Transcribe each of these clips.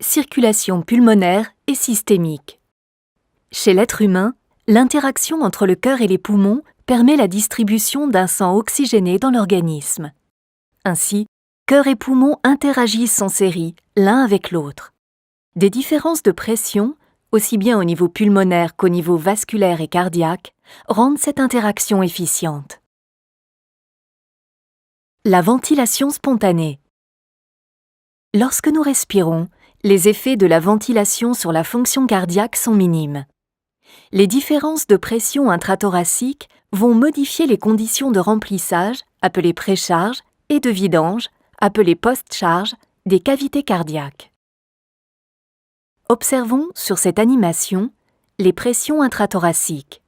circulation pulmonaire et systémique. Chez l'être humain, l'interaction entre le cœur et les poumons permet la distribution d'un sang oxygéné dans l'organisme. Ainsi, cœur et poumons interagissent en série, l'un avec l'autre. Des différences de pression, aussi bien au niveau pulmonaire qu'au niveau vasculaire et cardiaque, rendent cette interaction efficiente. La ventilation spontanée. Lorsque nous respirons, les effets de la ventilation sur la fonction cardiaque sont minimes. Les différences de pression intrathoracique vont modifier les conditions de remplissage, appelées précharge, et de vidange, appelées post-charge, des cavités cardiaques. Observons sur cette animation les pressions intrathoraciques.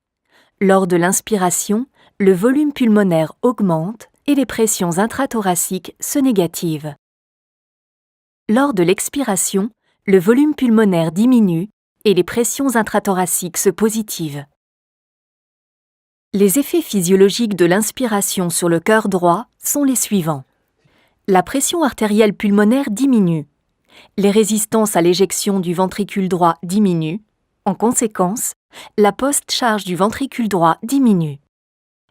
Lors de l'inspiration, le volume pulmonaire augmente et les pressions intrathoraciques se négativent. Lors de l'expiration, le volume pulmonaire diminue et les pressions intrathoraciques se positivent. Les effets physiologiques de l'inspiration sur le cœur droit sont les suivants. La pression artérielle pulmonaire diminue. Les résistances à l'éjection du ventricule droit diminuent. En conséquence, la post-charge du ventricule droit diminue.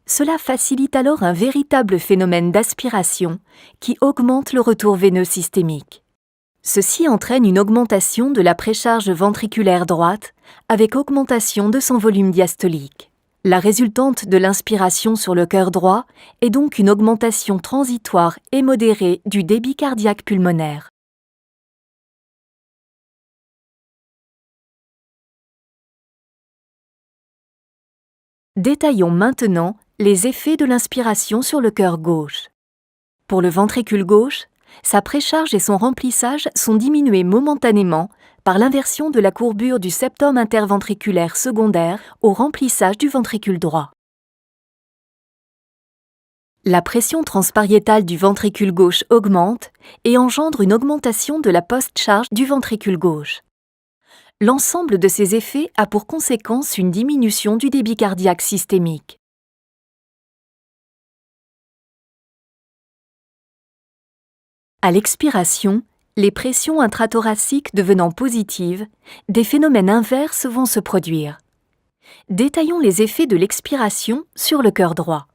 Cela facilite alors un véritable phénomène d'aspiration qui augmente le retour veineux systémique. Ceci entraîne une augmentation de la précharge ventriculaire droite avec augmentation de son volume diastolique. La résultante de l'inspiration sur le cœur droit est donc une augmentation transitoire et modérée du débit cardiaque pulmonaire. Détaillons maintenant les effets de l'inspiration sur le cœur gauche. Pour le ventricule gauche, sa précharge et son remplissage sont diminués momentanément par l'inversion de la courbure du septum interventriculaire secondaire au remplissage du ventricule droit. La pression transpariétale du ventricule gauche augmente et engendre une augmentation de la post-charge du ventricule gauche. L'ensemble de ces effets a pour conséquence une diminution du débit cardiaque systémique. À l'expiration, les pressions intrathoraciques devenant positives, des phénomènes inverses vont se produire. Détaillons les effets de l'expiration sur le cœur droit.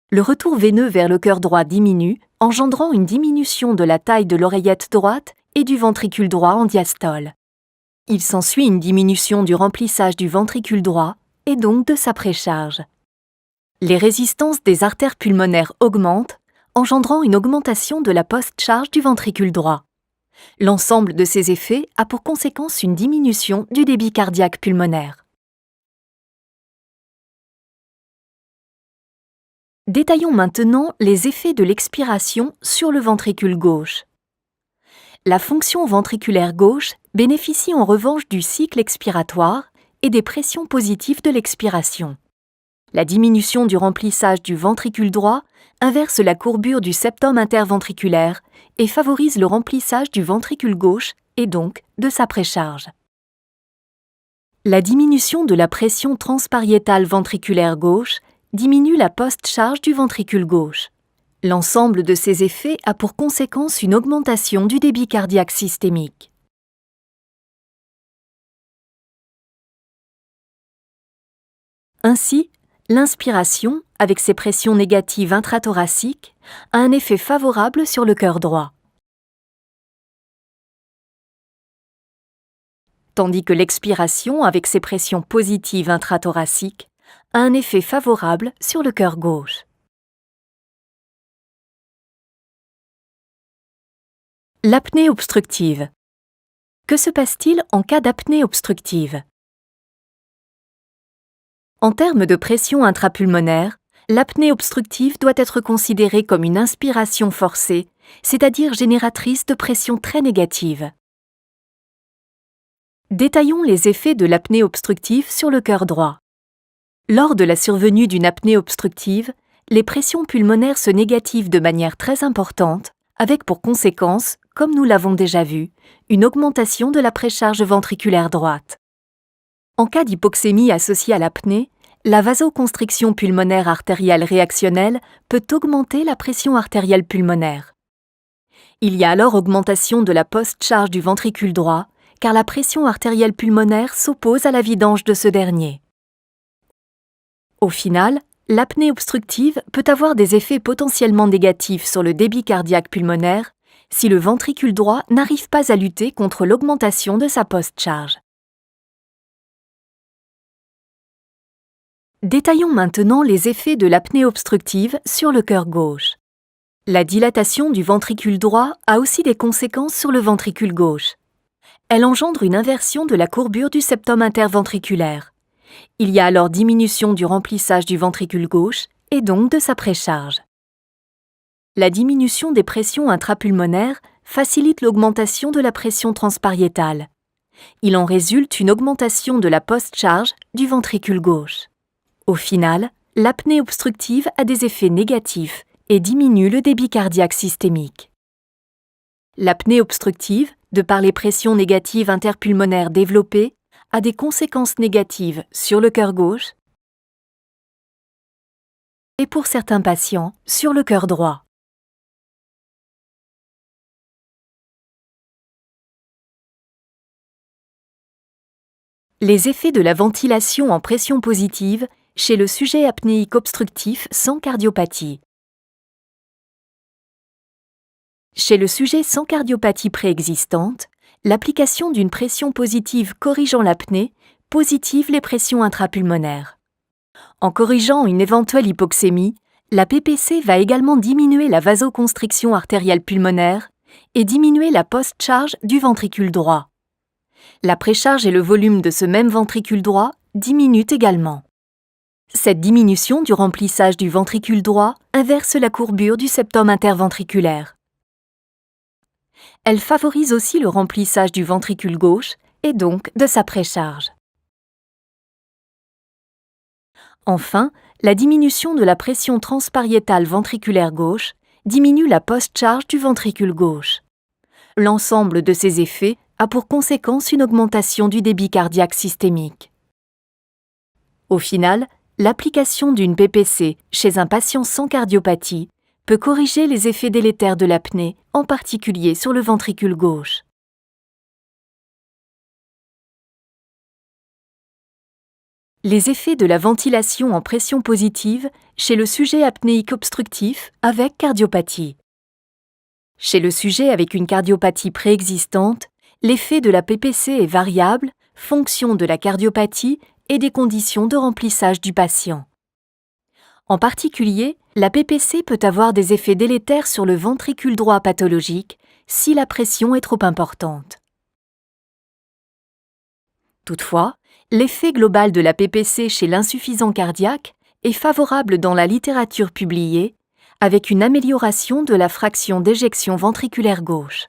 Le retour veineux vers le cœur droit diminue, engendrant une diminution de la taille de l'oreillette droite et du ventricule droit en diastole. Il s'ensuit une diminution du remplissage du ventricule droit et donc de sa précharge. Les résistances des artères pulmonaires augmentent, engendrant une augmentation de la post-charge du ventricule droit. L'ensemble de ces effets a pour conséquence une diminution du débit cardiaque pulmonaire. Détaillons maintenant les effets de l'expiration sur le ventricule gauche. La fonction ventriculaire gauche bénéficie en revanche du cycle expiratoire et des pressions positives de l'expiration. La diminution du remplissage du ventricule droit inverse la courbure du septum interventriculaire et favorise le remplissage du ventricule gauche et donc de sa précharge. La diminution de la pression transpariétale ventriculaire gauche diminue la post-charge du ventricule gauche. L'ensemble de ces effets a pour conséquence une augmentation du débit cardiaque systémique. Ainsi, l'inspiration, avec ses pressions négatives intrathoraciques, a un effet favorable sur le cœur droit. Tandis que l'expiration, avec ses pressions positives intrathoraciques, a un effet favorable sur le cœur gauche. L'apnée obstructive. Que se passe-t-il en cas d'apnée obstructive ? En termes de pression intrapulmonaire, l'apnée obstructive doit être considérée comme une inspiration forcée, c'est-à-dire génératrice de pression très négative. Détaillons les effets de l'apnée obstructive sur le cœur droit. Lors de la survenue d'une apnée obstructive, les pressions pulmonaires se négativent de manière très importante, avec pour conséquence, comme nous l'avons déjà vu, une augmentation de la précharge ventriculaire droite. En cas d'hypoxémie associée à l'apnée, la vasoconstriction pulmonaire artérielle réactionnelle peut augmenter la pression artérielle pulmonaire. Il y a alors augmentation de la post-charge du ventricule droit car la pression artérielle pulmonaire s'oppose à la vidange de ce dernier. Au final, l'apnée obstructive peut avoir des effets potentiellement négatifs sur le débit cardiaque pulmonaire si le ventricule droit n'arrive pas à lutter contre l'augmentation de sa post-charge. Détaillons maintenant les effets de l'apnée obstructive sur le cœur gauche. La dilatation du ventricule droit a aussi des conséquences sur le ventricule gauche. Elle engendre une inversion de la courbure du septum interventriculaire. Il y a alors diminution du remplissage du ventricule gauche et donc de sa précharge. La diminution des pressions intrapulmonaires facilite l'augmentation de la pression transpariétale. Il en résulte une augmentation de la post-charge du ventricule gauche. Au final, l'apnée obstructive a des effets négatifs et diminue le débit cardiaque systémique. L'apnée obstructive, de par les pressions négatives interpulmonaires développées, a des conséquences négatives sur le cœur gauche et pour certains patients, sur le cœur droit. Les effets de la ventilation en pression positive chez le sujet apnéique obstructif sans cardiopathie. Chez le sujet sans cardiopathie préexistante, l'application d'une pression positive corrigeant l'apnée positive les pressions intrapulmonaires. En corrigeant une éventuelle hypoxémie, la PPC va également diminuer la vasoconstriction artérielle pulmonaire et diminuer la post-charge du ventricule droit. La précharge et le volume de ce même ventricule droit diminuent également. Cette diminution du remplissage du ventricule droit inverse la courbure du septum interventriculaire. Elle favorise aussi le remplissage du ventricule gauche et donc de sa précharge. Enfin, la diminution de la pression transpariétale ventriculaire gauche diminue la post-charge du ventricule gauche. L'ensemble de ces effets a pour conséquence une augmentation du débit cardiaque systémique. Au final, l'application d'une PPC chez un patient sans cardiopathie peut corriger les effets délétères de l'apnée, en particulier sur le ventricule gauche. Les effets de la ventilation en pression positive chez le sujet apnéique obstructif avec cardiopathie. Chez le sujet avec une cardiopathie préexistante, l'effet de la PPC est variable, fonction de la cardiopathie et des conditions de remplissage du patient. En particulier, la PPC peut avoir des effets délétères sur le ventricule droit pathologique si la pression est trop importante. Toutefois, l'effet global de la PPC chez l'insuffisant cardiaque est favorable dans la littérature publiée, avec une amélioration de la fraction d'éjection ventriculaire gauche.